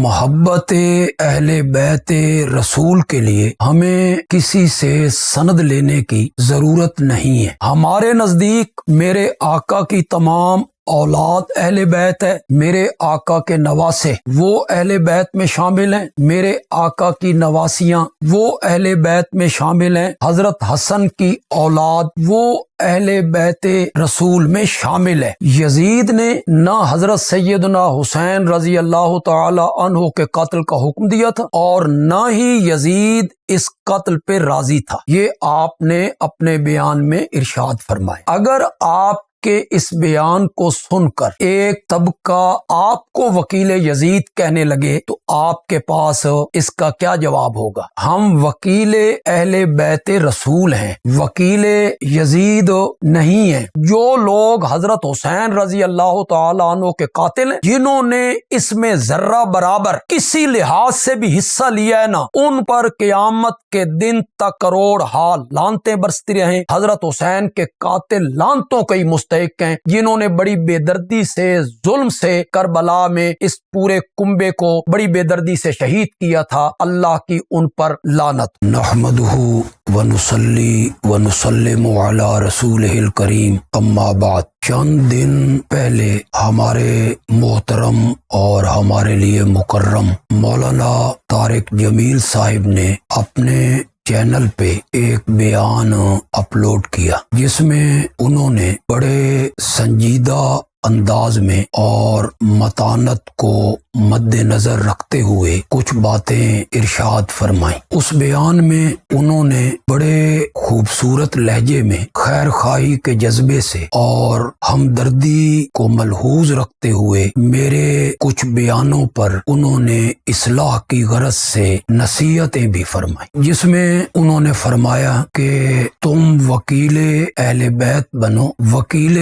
محبت اہل بیت رسول کے لیے ہمیں کسی سے سند لینے کی ضرورت نہیں ہے۔ ہمارے نزدیک میرے آقا کی تمام اولاد اہل بیت ہے، میرے آقا کے نواسے وہ اہل بیت میں شامل ہیں، میرے آقا کی نواسیاں وہ اہل بیت میں شامل ہیں، حضرت حسن کی اولاد وہ اہل بیت رسول میں شامل ہے۔ یزید نے نہ حضرت سیدنا حسین رضی اللہ تعالی عنہ کے قتل کا حکم دیا تھا اور نہ ہی یزید اس قتل پہ راضی تھا، یہ آپ نے اپنے بیان میں ارشاد فرمایا۔ اگر آپ کہ اس بیان کو سن کر ایک طبقہ آپ کو وکیل یزید کہنے لگے تو آپ کے پاس اس کا کیا جواب ہوگا؟ ہم وکیل اہل بیت رسول ہیں، وکیل یزید نہیں ہیں۔ جو لوگ حضرت حسین رضی اللہ تعالی عنہ کے قاتل ہیں، جنہوں نے اس میں ذرہ برابر کسی لحاظ سے بھی حصہ لیا ہے نا، ان پر قیامت کے دن تک کروڑ حال لعنتیں برستی رہیں۔ حضرت حسین کے قاتل لعنتوں کا ہی مستحق ہیں، جنہوں نے بڑی بے دردی سے ظلم سے کربلا میں اس پورے کنبے کو بڑی بے دردی سے شہید کیا تھا۔ اللہ کی ان پر لعنت۔ نحمدہ ونصلی ونسلم علی رسولہ الکریم، اما بعد۔ چند دن پہلے ہمارے محترم اور ہمارے لیے مکرم مولانا طارق جمیل صاحب نے اپنے چینل پہ ایک بیان اپلوڈ کیا، جس میں انہوں نے بڑے سنجیدہ انداز میں اور متانت کو مد نظر رکھتے ہوئے کچھ باتیں ارشاد فرمائیں۔ اس بیان میں انہوں نے بڑے خوبصورت لہجے میں خیر خواہی کے جذبے سے اور ہمدردی کو ملحوظ رکھتے ہوئے میرے کچھ بیانوں پر انہوں نے اصلاح کی غرض سے نصیحتیں بھی فرمائیں، جس میں انہوں نے فرمایا کہ تم وکیل اہل بیت بنو، وکیل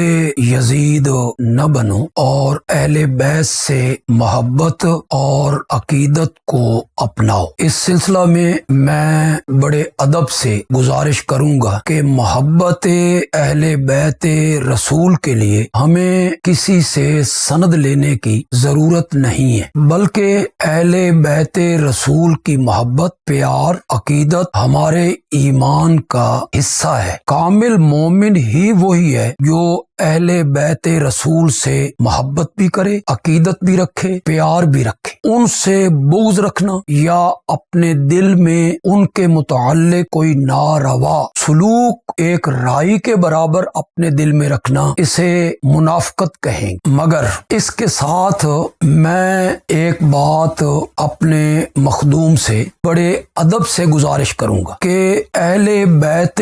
یزید نہ بنو، اور اہل بیت سے محبت اور عقیدت کو اپناؤ۔ اس سلسلہ میں بڑے ادب سے گزارش کروں گا کہ محبت اہل بیت رسول کے لیے ہمیں کسی سے سند لینے کی ضرورت نہیں ہے، بلکہ اہل بیت رسول کی محبت، پیار، عقیدت ہمارے ایمان کا حصہ ہے۔ کامل مومن ہی وہی ہے جو اہل بیت رسول سے محبت بھی کرے، عقیدت بھی رکھے، پیار بھی رکھے۔ ان سے بغض رکھنا یا اپنے دل میں ان کے متعلق کوئی ناروا سلوک ایک رائی کے برابر اپنے دل میں رکھنا، اسے منافقت کہیں گے۔ مگر اس کے ساتھ میں ایک بات اپنے مخدوم سے بڑے ادب سے گزارش کروں گا کہ اہل بیت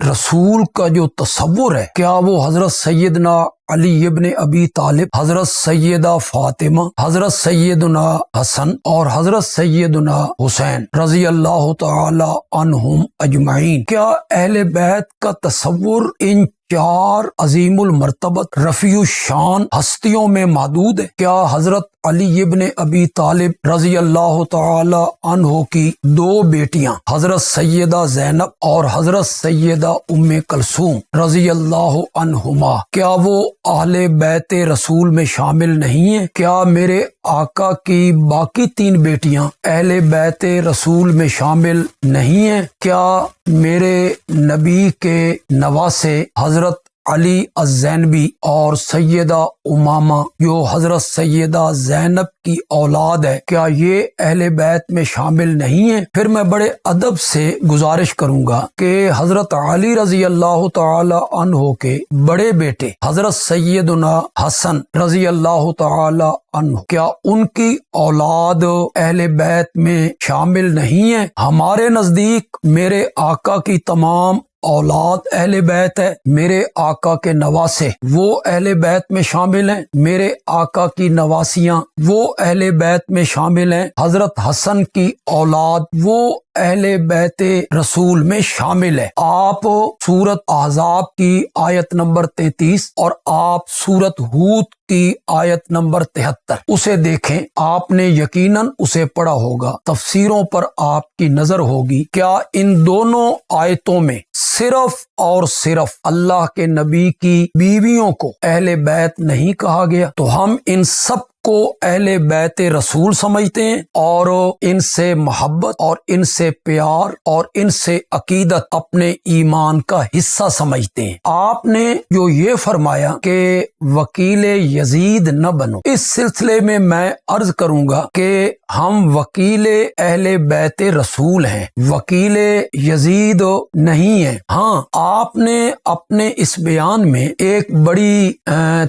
رسول کا جو تصور ہے، کیا وہ حضرت سیدنا علی ابن ابی طالب، حضرت سیدہ فاطمہ، حضرت سیدنا حسن اور حضرت سیدنا حسین رضی اللہ تعالی عنہم اجمعین، کیا اہل بیت کا تصور ان چار عظیم المرتبت رفیع الشان ہستیوں میں محدود ہے؟ کیا حضرت علی ابن ابی طالب رضی اللہ تعالی عنہ کی دو بیٹیاں حضرت سیدہ زینب اور حضرت سیدہ ام کلثوم رضی اللہ عنہما، کیا وہ اہل بیت رسول میں شامل نہیں ہیں؟ کیا میرے آقا کی باقی تین بیٹیاں اہل بیت رسول میں شامل نہیں ہیں؟ کیا میرے نبی کے نواسے حضرت علی الزینبی اور سیدہ امامہ جو حضرت سیدہ زینب کی اولاد ہے، کیا یہ اہل بیت میں شامل نہیں ہیں؟ پھر میں بڑے ادب سے گزارش کروں گا کہ حضرت علی رضی اللہ تعالی عنہ کے بڑے بیٹے حضرت سیدنا حسن رضی اللہ تعالی عنہ، کیا ان کی اولاد اہل بیت میں شامل نہیں ہیں؟ ہمارے نزدیک میرے آقا کی تمام اولاد اہل بیت ہے، میرے آقا کے نواسے وہ اہل بیت میں شامل ہیں، میرے آقا کی نواسیاں وہ اہل بیت میں شامل ہیں، حضرت حسن کی اولاد وہ اہل بیت رسول میں شامل ہے۔ آپ سورت احزاب کی آیت نمبر 33 اور آپ سورت ہود کی آیت نمبر 73 اسے دیکھیں، آپ نے یقیناً اسے پڑھا ہوگا، تفسیروں پر آپ کی نظر ہوگی۔ کیا ان دونوں آیتوں میں صرف اور صرف اللہ کے نبی کی بیویوں کو اہل بیت نہیں کہا گیا؟ تو ہم ان سب کو اہل بیت رسول سمجھتے ہیں اور ان سے محبت اور ان سے پیار اور ان سے عقیدت اپنے ایمان کا حصہ سمجھتے ہیں۔ آپ نے جو یہ فرمایا کہ وکیل یزید نہ بنو، اس سلسلے میں میں عرض کروں گا کہ ہم وکیل اہل بیت رسول ہیں، وکیل یزید نہیں ہیں۔ ہاں، آپ نے اپنے اس بیان میں ایک بڑی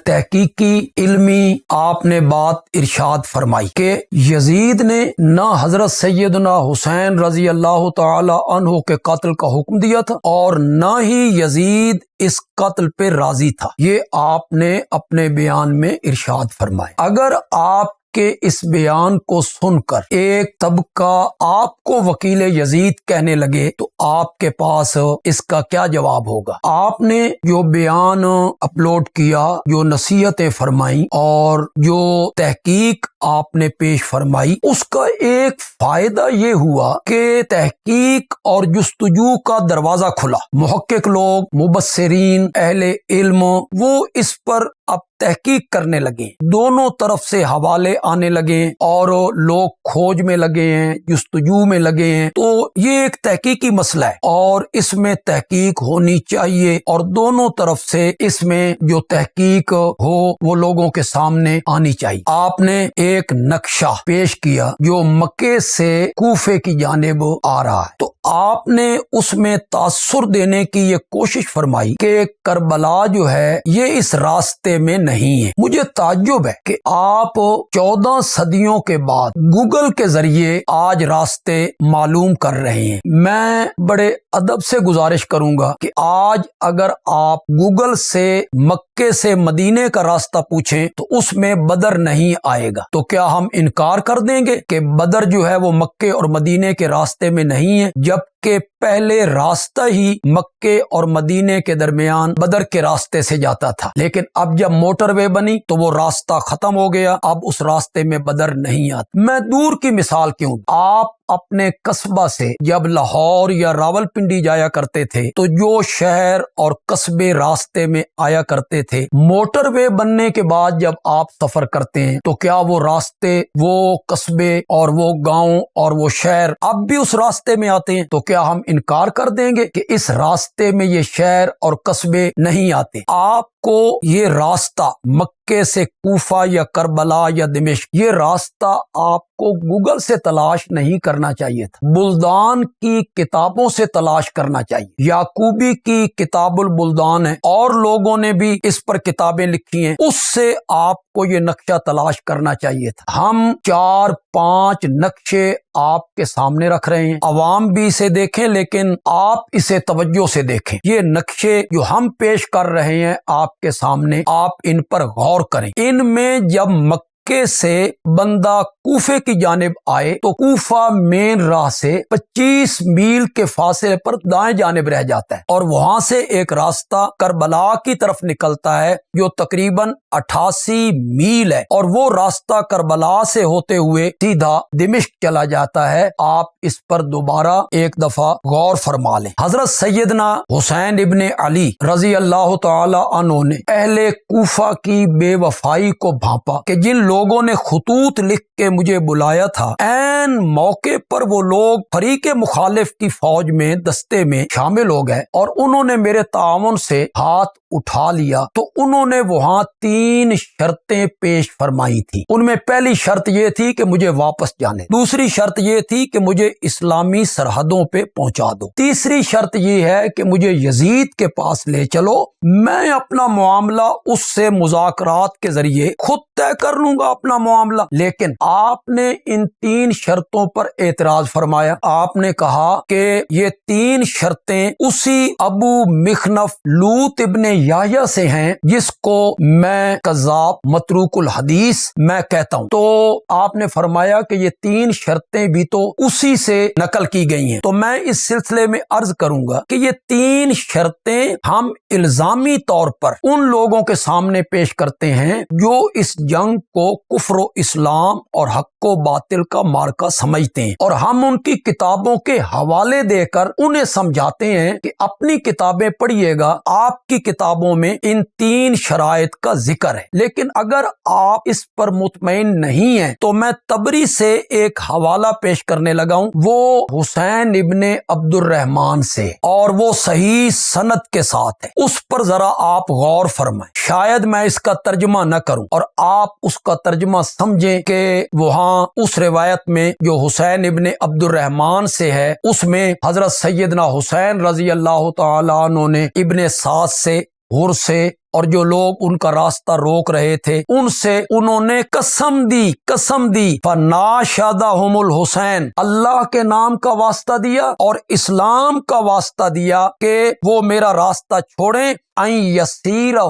تحقیقی علمی آپ نے بات ارشاد فرمائی کہ یزید نے نہ حضرت سیدنا حسین رضی اللہ تعالی عنہ کے قتل کا حکم دیا تھا اور نہ ہی یزید اس قتل پہ راضی تھا، یہ آپ نے اپنے بیان میں ارشاد فرمایا۔ اگر آپ کہ اس بیان کو سن کر ایک طبقہ آپ کو وکیل یزید کہنے لگے تو آپ کے پاس اس کا کیا جواب ہوگا؟ آپ نے جو بیان اپلوڈ کیا، جو نصیحتیں فرمائیں اور جو تحقیق آپ نے پیش فرمائی، اس کا ایک فائدہ یہ ہوا کہ تحقیق اور جستجو کا دروازہ کھلا۔ محقق لوگ، مبصرین، اہل علم، وہ اس پر اب تحقیق کرنے لگے، دونوں طرف سے حوالے آنے لگے اور لوگ کھوج میں لگے ہیں، جستجو میں لگے ہیں۔ تو یہ ایک تحقیقی مسئلہ ہے اور اس میں تحقیق ہونی چاہیے اور دونوں طرف سے اس میں جو تحقیق ہو وہ لوگوں کے سامنے آنی چاہیے۔ آپ نے ایک نقشہ پیش کیا جو مکے سے کوفے کی جانب آ رہا ہے، تو آپ نے اس میں تاثر دینے کی یہ کوشش فرمائی کہ کربلا جو ہے یہ اس راستے میں نہیں ہے۔ مجھے تعجب ہے کہ آپ 14 صدیوں کے بعد گوگل کے ذریعے آج راستے معلوم کر رہے ہیں۔ میں بڑے ادب سے گزارش کروں گا کہ آج اگر آپ گوگل سے مکے سے مدینے کا راستہ پوچھیں تو اس میں بدر نہیں آئے گا، تو کیا ہم انکار کر دیں گے کہ بدر جو ہے وہ مکے اور مدینے کے راستے میں نہیں ہے، جبکہ پہلے راستہ ہی مکے اور مدینے کے درمیان بدر کے راستے سے جاتا تھا، لیکن اب جب موٹر وے بنی تو وہ راستہ ختم ہو گیا، اب اس راستے میں بدر نہیں آتا۔ میں دور کی مثال کیوں، آپ اپنے قصبہ سے جب لاہور یا راولپنڈی جایا کرتے تھے تو جو شہر اور قصبے راستے میں آیا کرتے تھے، موٹر وے بننے کے بعد جب آپ سفر کرتے ہیں تو کیا وہ راستے، وہ قصبے اور وہ گاؤں اور وہ شہر اب بھی اس راستے میں آتے ہیں؟ تو کیا ہم انکار کر دیں گے کہ اس راستے میں یہ شہر اور قصبے نہیں آتے؟ آپ کو یہ راستہ مکے سے کوفہ یا کربلا یا دمشق، یہ راستہ آپ کو گوگل سے تلاش نہیں کرنا چاہیے تھا، بلدان کی کتابوں سے تلاش کرنا چاہیے۔ یعقوبی کی کتاب البلدان ہے اور لوگوں نے بھی اس پر کتابیں لکھی ہیں، اس سے آپ کو یہ نقشہ تلاش کرنا چاہیے تھا۔ ہم 4-5 نقشے آپ کے سامنے رکھ رہے ہیں، عوام بھی اسے دیکھیں لیکن آپ اسے توجہ سے دیکھیں۔ یہ نقشے جو ہم پیش کر رہے ہیں آپ کے سامنے، آپ ان پر غور کریں۔ ان میں جب مکے سے بندہ کوفے کی جانب آئے تو کوفہ مین راہ سے 25 میل کے فاصلے پر دائیں جانب رہ جاتا ہے اور وہاں سے ایک راستہ کربلا کی طرف نکلتا ہے جو تقریباً 88 میل ہے اور وہ راستہ کربلا سے ہوتے ہوئے سیدھا دمشق چلا جاتا ہے۔ آپ اس پر دوبارہ ایک دفعہ غور فرما لیں۔ حضرت سیدنا حسین ابن علی رضی اللہ تعالی عنہ نے اہل کوفہ کی بے وفائی کو بھانپا کہ جن لوگوں نے خطوط لکھ کے مجھے بلایا تھا، عین موقع پر وہ لوگ فریق مخالف کی فوج میں دستے میں شامل ہو گئے اور انہوں نے میرے تعاون سے ہاتھ اٹھا لیا۔ تو انہوں نے وہاں 3 شرطیں پیش فرمائی تھی۔ ان میں پہلی شرط یہ تھی کہ مجھے واپس جانے، دوسری شرط یہ تھی کہ مجھے اسلامی سرحدوں پہ پہنچا دو، تیسری شرط یہ ہے کہ مجھے یزید کے پاس لے چلو، میں اپنا معاملہ اس سے مذاکرات کے ذریعے خود طے کر لوں گا اپنا معاملہ۔ لیکن آپ نے ان 3 شرطوں پر اعتراض فرمایا۔ آپ نے کہا کہ یہ 3 شرطیں اسی ابو مخنف لوط ابن یحییٰ سے ہیں جس کو میں کذاب متروک الحدیث میں کہتا ہوں۔ تو آپ نے فرمایا کہ یہ 3 شرطیں بھی تو اسی سے نقل کی گئی ہیں۔ تو میں اس سلسلے میں عرض کروں گا کہ یہ 3 شرطیں ہم الزامی طور پر ان لوگوں کے سامنے پیش کرتے ہیں جو اس جنگ کو کفر و اسلام اور حق و باطل کا مارکا سمجھتے ہیں، اور ہم ان کی کتابوں کے حوالے دے کر انہیں سمجھاتے ہیں کہ اپنی کتابیں پڑھیے گا، آپ کی کتابوں میں ان 3 شرائط کا ذکر ہے۔ لیکن اگر آپ اس پر مطمئن نہیں ہیں تو میں طبری سے ایک حوالہ پیش کرنے لگا ہوں، وہ حسین ابن عبد الرحمن سے، اور وہ صحیح سند کے ساتھ ہے، اس پر ذرا آپ غور فرمائیں۔ شاید میں اس کا ترجمہ نہ کروں اور آپ اس کا ترجمہ سمجھیں کہ وہاں اس روایت میں جو حسین ابن عبد الرحمن سے ہے، اس میں حضرت سیدنا حسین رضی اللہ تعالیٰ عنہ نے ابن سعد سے، حر سے، اور جو لوگ ان کا راستہ روک رہے تھے ان سے انہوں نے قسم دی فناشدہم الحسین، اللہ کے نام کا واسطہ دیا اور اسلام کا واسطہ دیا کہ وہ میرا راستہ چھوڑیں، ان یسیرہ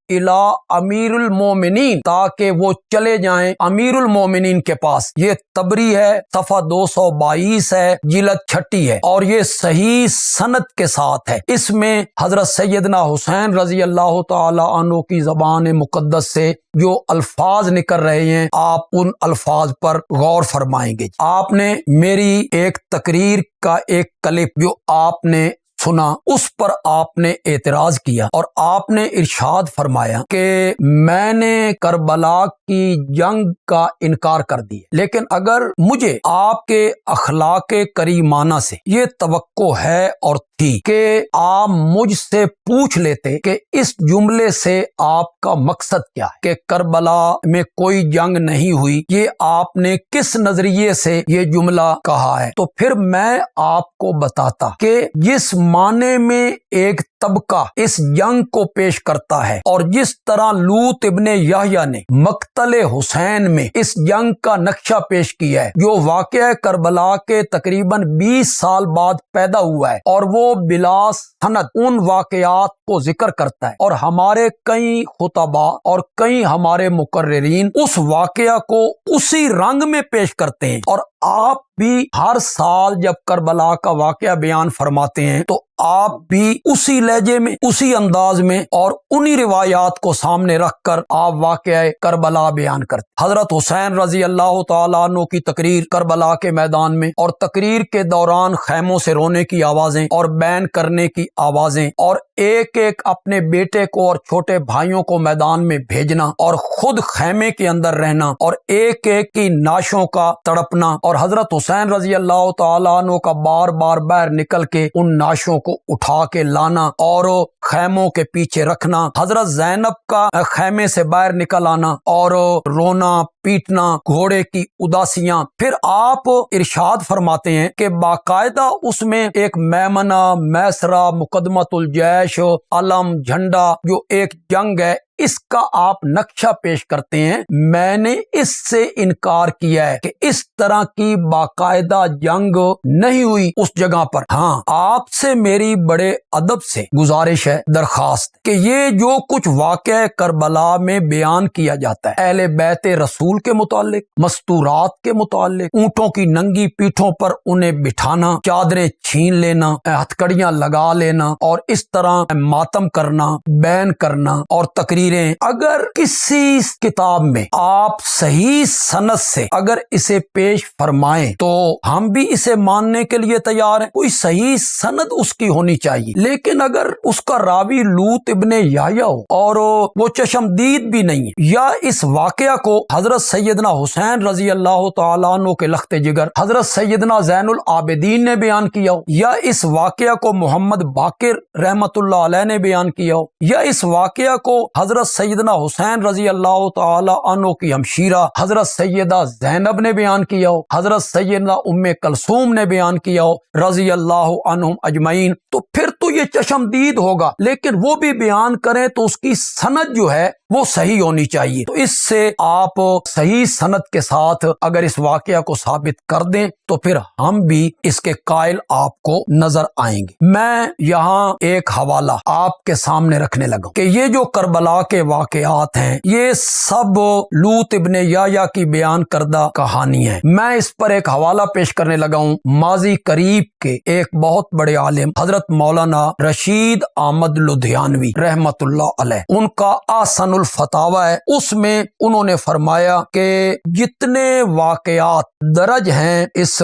الی امیر المومنین، تاکہ وہ چلے جائیں امیر المومنین کے پاس۔ یہ طبری ہے، صفحہ 222 ہے، جلد 6 ہے، اور یہ صحیح سند کے ساتھ ہے۔ اس میں حضرت سیدنا حسین رضی اللہ تعالی عنہ کی زبان مقدس سے جو الفاظ نکل رہے ہیں، آپ ان الفاظ پر غور فرمائیں گے۔ آپ نے میری ایک تقریر کا ایک کلپ جو آپ نے سنا، اس پر آپ نے اعتراض کیا اور آپ نے ارشاد فرمایا کہ میں نے کربلا کی جنگ کا انکار کر دیا، لیکن اگر مجھے آپ کے اخلاق کریمانہ سے یہ توقع ہے اور تھی کہ آپ مجھ سے پوچھ لیتے کہ اس جملے سے آپ کا مقصد کیا ہے، کہ کربلا میں کوئی جنگ نہیں ہوئی، یہ آپ نے کس نظریے سے یہ جملہ کہا ہے، تو پھر میں آپ کو بتاتا کہ جس معنی میں ایک طبقہ اس جنگ کو پیش کرتا ہے اور جس طرح لوط ابن یحییٰ نے مقتل حسین میں اس جنگ کا نقشہ پیش کیا ہے، جو واقعہ کربلا کے تقریباً 20 سال بعد پیدا ہوا ہے، اور وہ بلا سند ان واقعات کو ذکر کرتا ہے، اور ہمارے کئی خطباء اور کئی ہمارے مقررین اس واقعہ کو اسی رنگ میں پیش کرتے ہیں، اور آپ بھی ہر سال جب کربلا کا واقعہ بیان فرماتے ہیں تو آپ بھی اسی لہجے میں، اسی انداز میں اور انہی روایات کو سامنے رکھ کر آپ واقعہ کربلا بیان کرتے۔ حضرت حسین رضی اللہ تعالیٰ عنہ کی تقریر کربلا کے میدان میں، اور تقریر کے دوران خیموں سے رونے کی آوازیں اور بین کرنے کی آوازیں، اور ایک ایک اپنے بیٹے کو اور چھوٹے بھائیوں کو میدان میں بھیجنا اور خود خیمے کے اندر رہنا، اور ایک ایک کی نعشوں کا تڑپنا، اور حضرت حسین رضی اللہ تعالیٰ عنہ کا بار بار باہر نکل کے ان نعشوں کو اٹھا کے لانا اور خیموں کے پیچھے رکھنا، حضرت زینب کا خیمے سے باہر نکل آنا اور رونا پیٹنا، گھوڑے کی اداسیاں۔ پھر آپ ارشاد فرماتے ہیں کہ باقاعدہ اس میں ایک میمنہ، میسرہ، مقدمۃ الجیش، علم، جھنڈا، جو ایک جنگ ہے، اس کا آپ نقشہ پیش کرتے ہیں۔ میں نے اس سے انکار کیا ہے کہ اس طرح کی باقاعدہ جنگ نہیں ہوئی اس جگہ پر۔ ہاں، آپ سے میری بڑے ادب سے گزارش ہے، درخواست، کہ یہ جو کچھ واقعہ کربلا میں بیان کیا جاتا ہے اہل بیت رسول کے متعلق، مستورات کے متعلق، اونٹوں کی ننگی پیٹھوں پر انہیں بٹھانا، چادریں چھین لینا، ہتھکڑیاں لگا لینا، اور اس طرح ماتم کرنا، بین کرنا اور تقریر، اگر کسی کتاب میں آپ صحیح سند سے اگر اسے پیش فرمائیں تو ہم بھی اسے ماننے کے لیے تیار ہیں، کوئی صحیح سند اس کی ہونی چاہیے۔ لیکن اگر اس کا راوی لوط ابن یحییٰ ہو اور وہ چشمدید بھی نہیں ہے، یا اس واقعہ کو حضرت سیدنا حسین رضی اللہ تعالیٰ عنہ کے لخت جگر حضرت سیدنا زین العابدین نے بیان کیا ہو، یا اس واقعہ کو محمد باقر رحمت اللہ علیہ نے بیان کیا ہو، یا اس واقعہ کو حضرت سیدنا حسین رضی اللہ تعالی عنہ کی ہمشیرہ حضرت سیدہ زینب نے بیان کیا ہو، حضرت سیدنا ام کلثوم نے بیان کیا ہو رضی اللہ عنہم اجمعین، تو پھر تو یہ چشمدید ہوگا۔ لیکن وہ بھی بیان کریں تو اس کی سند جو ہے وہ صحیح ہونی چاہیے۔ تو اس سے آپ صحیح سند کے ساتھ اگر اس واقعہ کو ثابت کر دیں تو پھر ہم بھی اس کے قائل آپ کو نظر آئیں گے۔ میں یہاں ایک حوالہ آپ کے سامنے رکھنے لگا کہ یہ جو کربلا کے واقعات ہیں یہ سب لوط ابن یحییٰ کی بیان کردہ کہانی ہے۔ میں اس پر ایک حوالہ پیش کرنے لگا ہوں ماضی قریب کے ایک بہت بڑے عالم حضرت مولانا رشید احمد لدھیانوی رحمت اللہ علیہ، ان کا آسن الفتاوا ہے، اس میں انہوں نے فرمایا کہ جتنے واقعات درج ہیں اس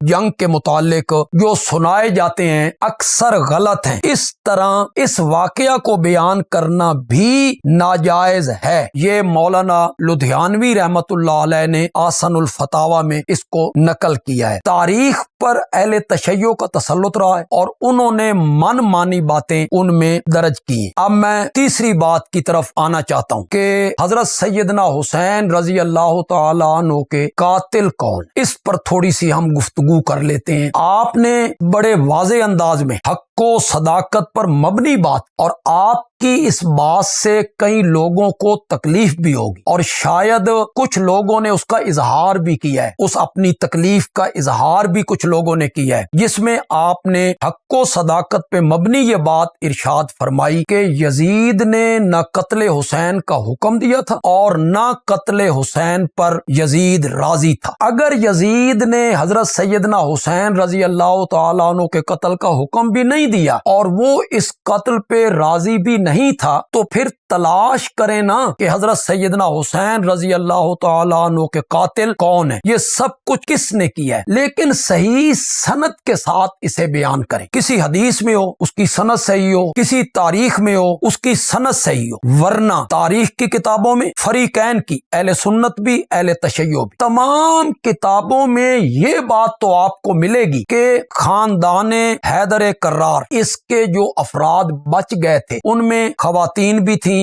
جنگ کے متعلق جو سنائے جاتے ہیں اکثر غلط ہیں، اس طرح اس واقعہ کو بیان کرنا بھی ناجائز ہے۔ یہ مولانا لدھیانوی رحمت اللہ علیہ نے آسن الفتاوا میں اس کو نقل کیا ہے۔ تاریخ پر اہل تشیع کا تسلط رہا ہے اور انہوں نے من مانی باتیں ان میں درج کی ہیں۔ اب میں تیسری بات کی طرف آنا چاہتا ہوں کہ حضرت سیدنا حسین رضی اللہ تعالی عنہ کے قاتل کون، اس پر تھوڑی سی ہم گفتگو کر لیتے ہیں۔ آپ نے بڑے واضح انداز میں حق کو صداقت پر مبنی بات، اور آپ کی اس بات سے کئی لوگوں کو تکلیف بھی ہوگی اور شاید کچھ لوگوں نے اس کا اظہار بھی کیا ہے، اس اپنی تکلیف کا اظہار بھی کچھ لوگوں نے کیا ہے، جس میں آپ نے حق و صداقت پہ مبنی یہ بات ارشاد فرمائی کہ یزید نے نہ قتل حسین کا حکم دیا تھا اور نہ قتل حسین پر یزید راضی تھا۔ اگر یزید نے حضرت سیدنا حسین رضی اللہ تعالیٰ عنہ کے قتل کا حکم بھی نہیں دیا اور وہ اس قتل پہ راضی بھی نہیں تھا تو پھر تلاش کریں نا کہ حضرت سیدنا حسین رضی اللہ تعالیٰ عنہ کے قاتل کون ہیں، یہ سب کچھ کس نے کیا ہے، لیکن صحیح سند کے ساتھ اسے بیان کریں۔ کسی حدیث میں ہو اس کی سند صحیح ہو، کسی تاریخ میں ہو اس کی سند صحیح ہو، ورنہ تاریخ کی کتابوں میں فریقین کی، اہل سنت بھی اہل تشیع بھی، تمام کتابوں میں یہ بات تو آپ کو ملے گی کہ خاندان حیدر کرار اس کے جو افراد بچ گئے تھے ان میں خواتین بھی تھیں،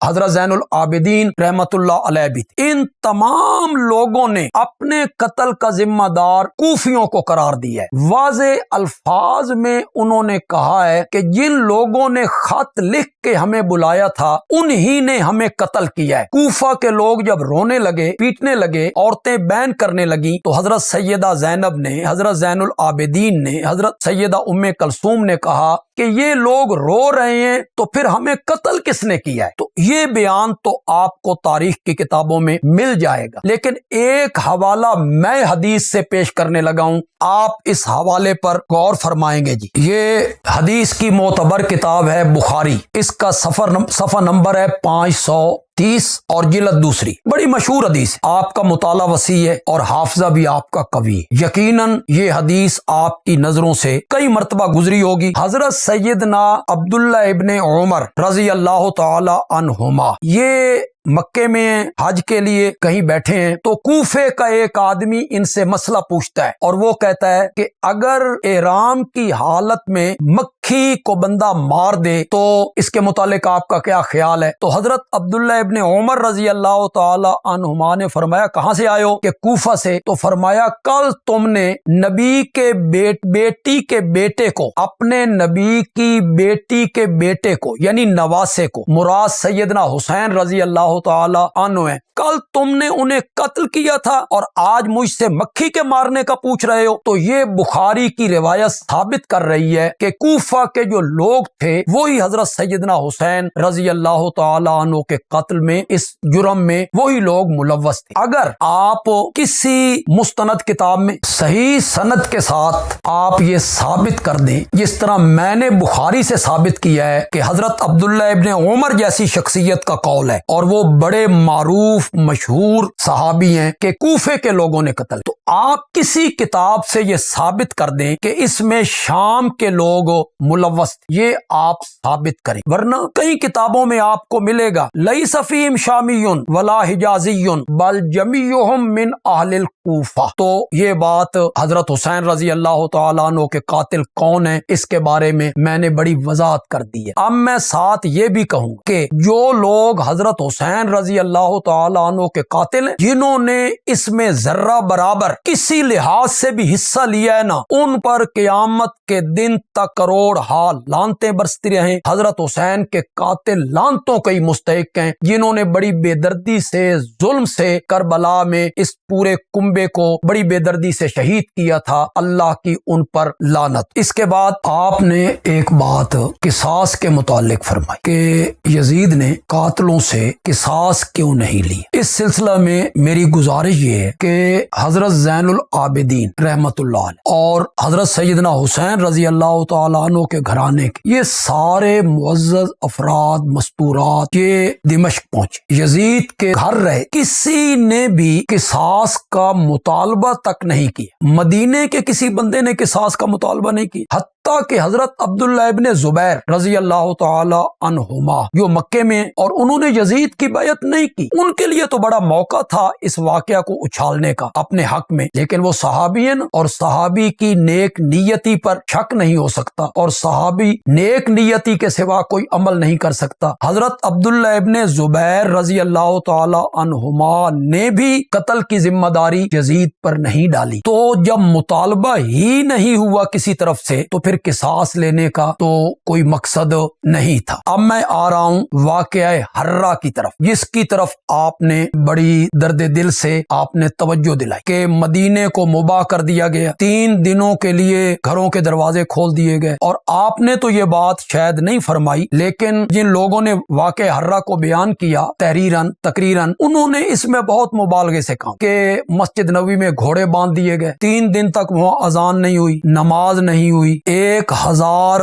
حضرت زین العابدین رحمت اللہ علیہ بھی تھی۔ ان تمام لوگوں نے اپنے قتل کا ذمہ دار کوفیوں کو قرار دیا ہے۔ واضح الفاظ میں انہوں نے کہا ہے کہ جن لوگوں نے خط لکھ کے ہمیں بلایا تھا انہی نے ہمیں قتل کیا ہے۔ کوفہ کے لوگ جب رونے لگے، پیٹنے لگے، عورتیں بین کرنے لگیں تو حضرت سیدہ زینب نے، حضرت زین العابدین نے، حضرت سیدہ ام کلثوم نے کہا کہ یہ لوگ رو رہے ہیں تو پھر ہمیں قتل کس نے کیا ہے؟ تو یہ بیان تو آپ کو تاریخ کی کتابوں میں مل جائے گا، لیکن ایک حوالہ میں حدیث سے پیش کرنے لگا ہوں، آپ اس حوالے پر غور فرمائیں گے۔ جی یہ حدیث کی معتبر کتاب ہے بخاری، اس کا صفحہ نمبر ہے 530 اور جلد دوسری، بڑی مشہور حدیث ہے، آپ کا مطالعہ وسیع ہے اور حافظہ بھی آپ کا قوی ہے، یقیناً یہ حدیث آپ کی نظروں سے کئی مرتبہ گزری ہوگی۔ حضرت سیدنا عبداللہ ابن عمر رضی اللہ تعالی عنہما یہ مکے میں حج کے لیے کہیں بیٹھے ہیں تو کوفے کا ایک آدمی ان سے مسئلہ پوچھتا ہے اور وہ کہتا ہے کہ اگر احرام کی حالت میں مکھی کو بندہ مار دے تو اس کے متعلق آپ کا کیا خیال ہے؟ تو حضرت عبداللہ ابن عمر رضی اللہ تعالی عنہما نے فرمایا کہاں سے آئے ہو؟ کہ کوفہ سے۔ تو فرمایا کل تم نے نبی کے بیٹی کے بیٹے کو، اپنے نبی کی بیٹی کے بیٹے کو یعنی نواسے کو، مراد سیدنا حسین رضی اللہ تعالی عنہ ہیں، کل تم نے انہیں قتل کیا تھا اور آج مجھ سے مکھی کے مارنے کا پوچھ رہے ہو۔ تو یہ بخاری کی روایت ثابت کر رہی ہے کہ کوفہ کے جو لوگ تھے وہی حضرت سیدنا حسین رضی اللہ تعالی عنہ کے قتل میں، اس جرم میں وہی لوگ ملوث تھے۔ اگر آپ کسی مستند کتاب میں صحیح سند کے ساتھ آپ یہ ثابت کر دیں، جس طرح میں نے بخاری سے ثابت کیا ہے کہ حضرت عبداللہ ابن عمر جیسی شخصیت کا قول ہے اور وہ بڑے معروف مشہور صحابی ہیں کہ کوفے کے لوگوں نے قتل، تو آپ کسی کتاب سے یہ ثابت کر دیں کہ اس میں شام کے لوگ ملوث، یہ آپ ثابت کریں، ورنہ کئی کتابوں میں آپ کو ملے گا لیس فیہم شامی ولا حجازی بل جمیعہم من اہل الکوفہ۔ تو یہ بات حضرت حسین رضی اللہ تعالیٰ عنہ کے قاتل کون ہیں اس کے بارے میں نے بڑی وضاحت کر دی ہے۔ اب میں ساتھ یہ بھی کہوں کہ جو لوگ حضرت حسین رضی اللہ تعالیٰ عنہ کے قاتل ہیں، جنہوں نے اس میں ذرہ برابر کسی لحاظ سے بھی حصہ لیا ہے نا، ان پر قیامت کے دن تک کروڑ ہا لعنتیں برستی رہیں۔ حضرت حسین کے قاتل لعنتوں کے ہی مستحق ہیں، جنہوں نے بڑی بے دردی سے، ظلم سے کربلا میں اس پورے کنبے کو بڑی بے دردی سے شہید کیا تھا، اللہ کی ان پر لعنت۔ اس کے بعد آپ نے ایک بات قصاص کے متعلق فرمائی کہ یزید نے قاتلوں سے قصاص کیوں نہیں لی۔ اس سلسلہ میں میری گزارش یہ ہے کہ حضرت زین العابدین رحمت اللہ علیہ اور حضرت سیدنا حسین رضی اللہ تعالیٰ عنہ کے گھرانے کے یہ سارے معزز افراد مستورات یہ دمشق پہنچے، یزید کے گھر رہے، کسی نے بھی قصاص کا مطالبہ تک نہیں کیا، مدینے کے کسی بندے نے قصاص کا مطالبہ نہیں کیا، حتیٰ کہ حضرت عبداللہ ابن زبیر رضی اللہ تعالی عنہما جو مکے میں اور انہوں نے یزید کی بیعت نہیں کی، ان کے لیے تو بڑا موقع تھا اس واقعہ کو اچھالنے کا اپنے حق میں، لیکن وہ صحابی ہیں اور صحابی کی نیک نیتی پر شک نہیں ہو سکتا اور صحابی نیک نیتی کے سوا کوئی عمل نہیں کر سکتا۔ حضرت عبداللہ ابن زبیر رضی اللہ تعالی عنہما نے بھی قتل کی ذمہ داری یزید پر نہیں ڈالی، تو جب مطالبہ ہی نہیں ہوا کسی طرف سے تو پھر قصاص لینے کا تو کوئی مقصد نہیں تھا۔ اب میں آ رہا ہوں واقعہ حرہ کی طرف، جس کی طرف آپ نے بڑی درد دل سے آپ نے توجہ دلائی کہ مدینے کو مباح کر دیا گیا، 3 دنوں کے لیے گھروں کے دروازے کھول دیے گئے، اور آپ نے تو یہ بات شاید نہیں فرمائی، لیکن جن لوگوں نے واقعہ حرہ کو بیان کیا تقریراً انہوں نے اس میں بہت مبالغے سے کہا کہ مسجد نبوی میں گھوڑے باندھ دیے گئے، 3 دن تک وہاں اذان نہیں ہوئی، نماز نہیں ہوئی، 1000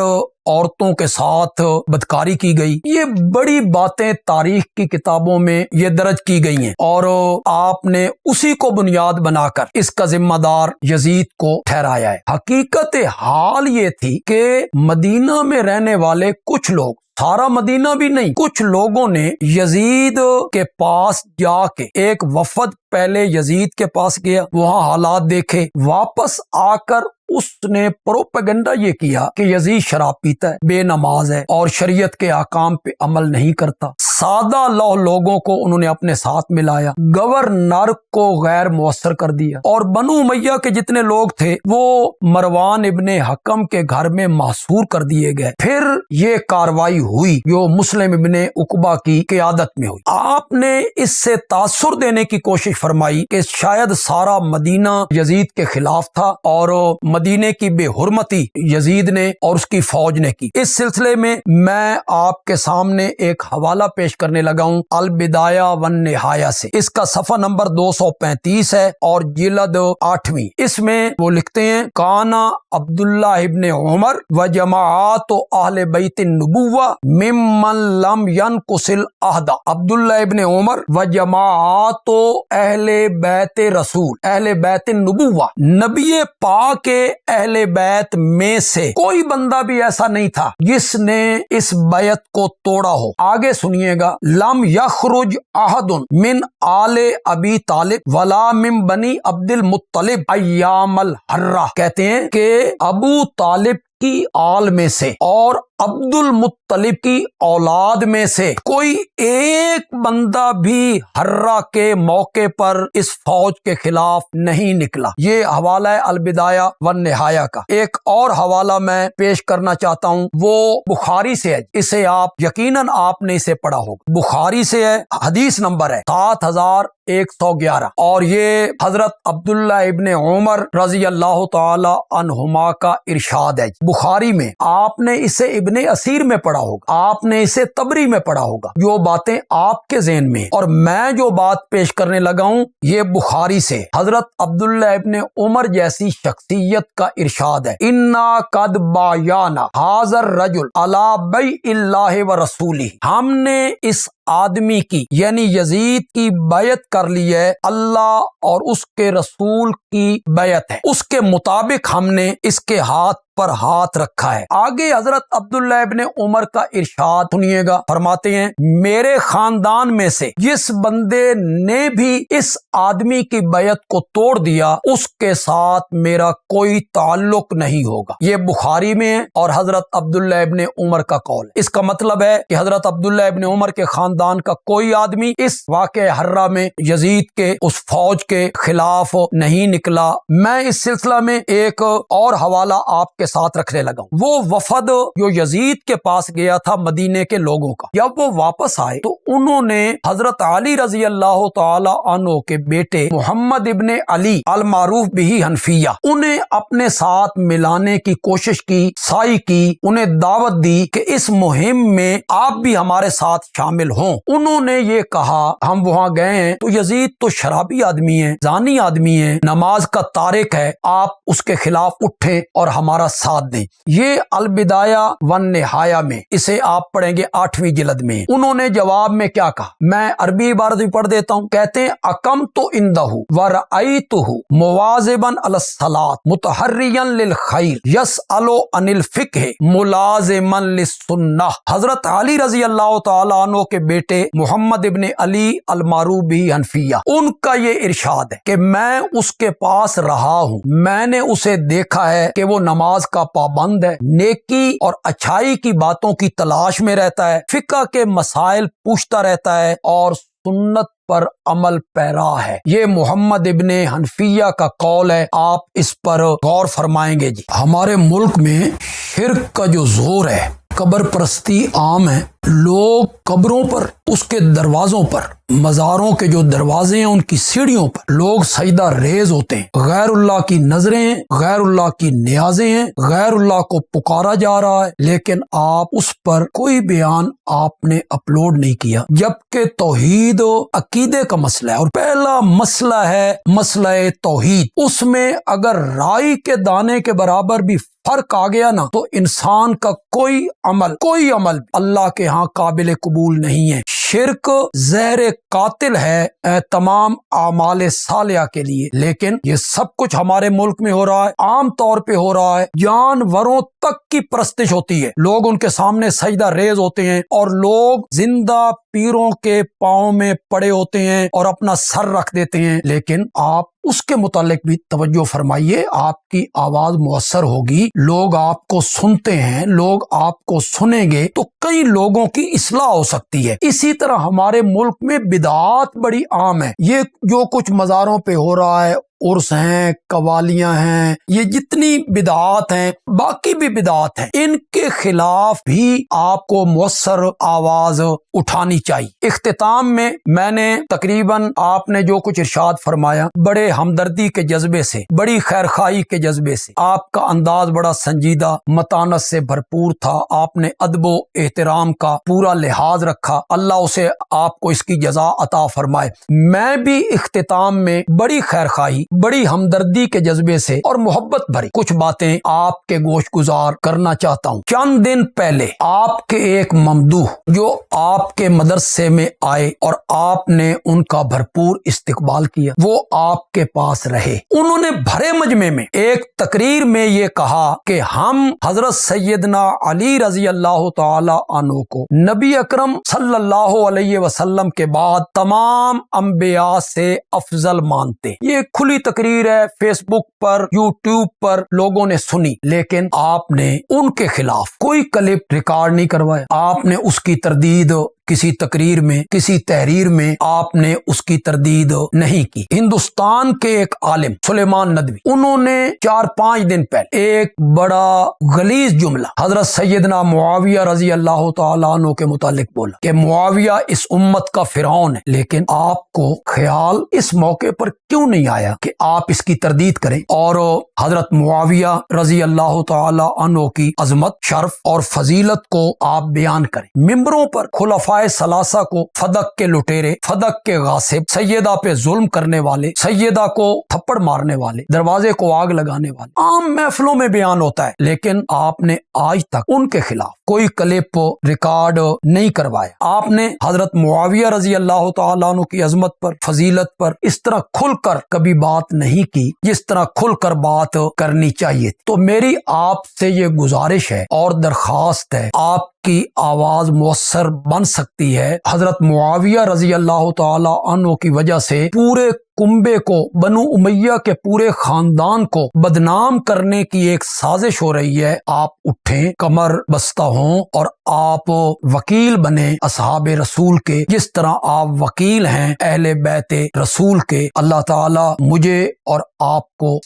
عورتوں کے ساتھ بدکاری کی گئی۔ یہ بڑی باتیں تاریخ کی کتابوں میں یہ درج کی گئی ہیں اور آپ نے اسی کو بنیاد بنا کر اس کا ذمہ دار یزید کو ٹھہرایا ہے۔ حقیقت حال یہ تھی کہ مدینہ میں رہنے والے کچھ لوگ، سارا مدینہ بھی نہیں، کچھ لوگوں نے یزید کے پاس جا کے، ایک وفد پہلے یزید کے پاس گیا، وہاں حالات دیکھے، واپس آ کر اس نے پروپیگنڈا یہ کیا کہ یزید شراب پیتا ہے، بے نماز ہے اور شریعت کے احکام پہ عمل نہیں کرتا۔ سادہ لوگوں کو انہوں نے اپنے ساتھ ملایا، گورنر کو غیر مؤثر کر دیا، اور بنو امیہ کے جتنے لوگ تھے وہ مروان ابن حکم کے گھر میں محصور کر دیے گئے۔ پھر یہ کاروائی ہوئی جو مسلم ابن عقبہ کی قیادت میں ہوئی۔ آپ نے اس سے تاثر دینے کی کوشش فرمائی کہ شاید سارا مدینہ یزید کے خلاف تھا اور مدینے کی بے حرمتی یزید نے اور اس کی فوج نے کی۔ اس سلسلے میں میں آپ کے سامنے ایک حوالہ پیش کرنے لگا ہوں البدایہ والنہایہ سے، اس کا صفحہ نمبر 235 ہے اور جلد 8ویں۔ اس میں وہ لکھتے ہیں کانا عبداللہ ابن عمر و جماعات اہل بیت النبوہ ممن لم ینقص العہد۔ عبداللہ ابن عمر و جماعات اہل بیت رسول، اہل بیت النبوہ، نبی پاک کے اہل بیت میں سے کوئی بندہ بھی ایسا نہیں تھا جس نے اس بیعت کو توڑا ہو۔ آگے سنیے گا، لم یخرج احد من آل ابی طالب ولا من بنی عبد المطلب ایام الحرہ، کہتے ہیں کہ ابو طالب کی آل میں سے اور عبد المطلب کی اولاد میں سے کوئی ایک بندہ بھی حرہ کے موقع پر اس فوج کے خلاف نہیں نکلا۔ یہ حوالہ ہے البدایہ والنہایہ کا۔ ایک اور حوالہ میں پیش کرنا چاہتا ہوں، وہ بخاری سے ہے، اسے آپ یقیناً آپ نے اسے پڑھا ہوگا، بخاری سے ہے، حدیث نمبر ہے 7111 اور یہ حضرت عبداللہ ابن عمر رضی اللہ تعالی عنہما کا ارشاد ہے۔ بخاری میں آپ نے اسے ابن اسیر میں پڑھا ہوگا، آپ نے اسے تبری میں پڑھا ہوگا، جو باتیں آپ کے ذہن میں، اور میں جو بات پیش کرنے لگا ہوں یہ بخاری سے حضرت عبداللہ ابن عمر جیسی شخصیت کا ارشاد ہے، انا قد بایانا ھذا الرجل علی بیع اللہ و رسولہ، ہم نے اس آدمی کی یعنی یزید کی بیعت کر لی ہے، اللہ اور اس کے رسول کی بیعت ہے، اس کے مطابق ہم نے اس کے ہاتھ پر ہاتھ رکھا ہے۔ آگے حضرت عبداللہ ابن عمر کا ارشاد سنیے گا، فرماتے ہیں میرے خاندان میں سے جس بندے نے بھی اس آدمی کی بیعت کو توڑ دیا اس کے ساتھ میرا کوئی تعلق نہیں ہوگا۔ یہ بخاری میں ہے اور حضرت عبداللہ ابن عمر کا قول ہے۔ اس کا مطلب ہے کہ حضرت عبداللہ ابن عمر کے خاندان کا کوئی آدمی اس واقعہ حرہ میں یزید کے اس فوج کے خلاف نہیں نکلا۔ میں اس سلسلہ میں ایک اور حوالہ آپ کے ساتھ رکھنے لگا ہوں، وہ وفد جو یزید کے پاس گیا تھا مدینے کے لوگوں کا، جب وہ واپس آئے تو انہوں نے حضرت علی رضی اللہ تعالی عنہ کے بیٹے محمد ابن علی المعروف بہ حنفیہ انہیں اپنے ساتھ ملانے کی کوشش کی، سائی کی، انہیں دعوت دی کہ اس مہم میں آپ بھی ہمارے ساتھ شامل ہوں۔ انہوں نے یہ کہا ہم وہاں گئے ہیں تو یزید تو شرابی آدمی ہے، زانی آدمی ہے، نماز کا تارک ہے، آپ اس کے خلاف اٹھیں اور ہمارا ساتھ دیں۔ یہ البدایہ والنہایہ میں، اسے آپ پڑھیں گے 8ویں جلد میں۔ انہوں نے جواب میں کیا کہا، میں عربی عبارت بھی پڑھ دیتا ہوں، کہتے ہیں اقمت عندہ ورأیتہ مواظبا علی الصلاۃ متحریا للخیر یسأل عن الفقہ ملازما للسنہ۔ حضرت علی رضی اللہ تعالیٰ عنہ کے بیٹے محمد ابن علی المعروف بھی حنفیہ، ان کا یہ ارشاد ہے کہ میں اس کے پاس رہا ہوں، میں نے اسے دیکھا ہے کہ وہ نماز کا پابند ہے، نیکی اور اچھائی کی باتوں کی تلاش میں رہتا ہے، فقہ کے مسائل پوچھتا رہتا ہے اور سنت پر عمل پیرا ہے۔ یہ محمد ابن حنفیہ کا قول ہے، آپ اس پر غور فرمائیں گے جی۔ ہمارے ملک میں شرک کا جو زور ہے، قبر پرستی عام ہے، لوگ قبروں پر، اس کے دروازوں پر، مزاروں کے جو دروازے ہیں ان کی سیڑھیوں پر لوگ سجدہ ریز ہوتے ہیں، غیر اللہ کی نظریں ہیں، غیر اللہ کی نیازیں ہیں، غیر اللہ کو پکارا جا رہا ہے، لیکن آپ اس پر کوئی بیان آپ نے اپلوڈ نہیں کیا، جبکہ توحید عقیدے کا مسئلہ ہے اور پہلا مسئلہ ہے مسئلہ توحید۔ اس میں اگر رائی کے دانے کے برابر بھی فرق آ گیا نا تو انسان کا کوئی عمل اللہ کے ہاں قابل قبول نہیں ہے۔ شرک زہر قاتل ہے تمام اعمال صالحہ کے لیے، لیکن یہ سب کچھ ہمارے ملک میں ہو رہا ہے، عام طور پہ ہو رہا ہے، جانوروں تک کی پرستش ہوتی ہے، لوگ ان کے سامنے سجدہ ریز ہوتے ہیں اور لوگ زندہ پیروں کے پاؤں میں پڑے ہوتے ہیں اور اپنا سر رکھ دیتے ہیں۔ لیکن آپ اس کے متعلق بھی توجہ فرمائیے، آپ کی آواز مؤثر ہوگی، لوگ آپ کو سنتے ہیں، لوگ آپ کو سنیں گے تو کئی لوگوں کی اصلاح ہو سکتی ہے۔ اسی طرح ہمارے ملک میں بدعات بڑی عام ہے، یہ جو کچھ مزاروں پہ ہو رہا ہے، عرس ہیں، قوالیاں ہیں، یہ جتنی بدعات ہیں، باقی بھی بدعات ہیں، ان کے خلاف بھی آپ کو مؤثر آواز اٹھانی چاہیے۔ اختتام میں میں نے تقریباً آپ نے جو کچھ ارشاد فرمایا بڑے ہمدردی کے جذبے سے، بڑی خیرخواہی کے جذبے سے، آپ کا انداز بڑا سنجیدہ متانت سے بھرپور تھا، آپ نے ادب و احترام کا پورا لحاظ رکھا، اللہ اسے آپ کو اس کی جزا عطا فرمائے۔ میں بھی اختتام میں بڑی خیرخواہی، بڑی ہمدردی کے جذبے سے اور محبت بھری کچھ باتیں آپ کے گوش گزار کرنا چاہتا ہوں۔ چند دن پہلے آپ کے ایک ممدوح جو آپ کے مدرسے میں آئے اور آپ نے ان کا بھرپور استقبال کیا، وہ آپ کے پاس رہے، انہوں نے بھرے مجمع میں ایک تقریر میں یہ کہا کہ ہم حضرت سیدنا علی رضی اللہ تعالی عنہ کو نبی اکرم صلی اللہ علیہ وسلم کے بعد تمام انبیاء سے افضل مانتے۔ یہ کھلی تقریر ہے، فیس بک پر، یوٹیوب پر لوگوں نے سنی، لیکن آپ نے ان کے خلاف کوئی کلپ ریکارڈ نہیں کروایا، آپ نے اس کی تردید کسی تقریر میں، کسی تحریر میں آپ نے اس کی تردید نہیں کی۔ ہندوستان کے ایک عالم سلیمان ندوی، انہوں نے 4-5 دن پہلے ایک بڑا غلیظ جملہ حضرت سیدنا معاویہ رضی اللہ تعالیٰ عنہ کے متعلق بولا کہ معاویہ اس امت کا فرعون ہے، لیکن آپ کو خیال اس موقع پر کیوں نہیں آیا کہ آپ اس کی تردید کریں اور حضرت معاویہ رضی اللہ تعالیٰ عنہ کی عظمت، شرف اور فضیلت کو آپ بیان کریں؟ ممبروں پر خلفائے ثلاثہ کو فدق کے لٹیرے، فدق کے غاصب، سیدہ پہ ظلم کرنے والے، سیدہ کو تھپڑ مارنے والے، دروازے کو آگ لگانے والے عام محفلوں میں بیان ہوتا ہے، لیکن آپ نے آج تک ان کے خلاف کوئی کلپ ریکارڈ نہیں کروایا۔ آپ نے حضرت معاویہ رضی اللہ تعالیٰ عنہ کی عظمت پر، فضیلت پر اس طرح کھل کر کبھی بات نہیں کی جس طرح کھل کر بات کرنی چاہیے۔ تو میری آپ سے یہ گزارش ہے اور درخواست ہے، آپ کی آواز مؤثر بن سکتی ہے۔ حضرت معاویہ رضی اللہ تعالی عنہ کی وجہ سے پورے کنبے کو، بنو امیہ کے پورے خاندان کو بدنام کرنے کی ایک سازش ہو رہی ہے۔ آپ اٹھیں، کمر بستہ ہوں اور آپ وکیل بنیں اصحاب رسول کے، جس طرح آپ وکیل ہیں اہل بیت رسول کے۔ اللہ تعالی مجھے اور آپ کو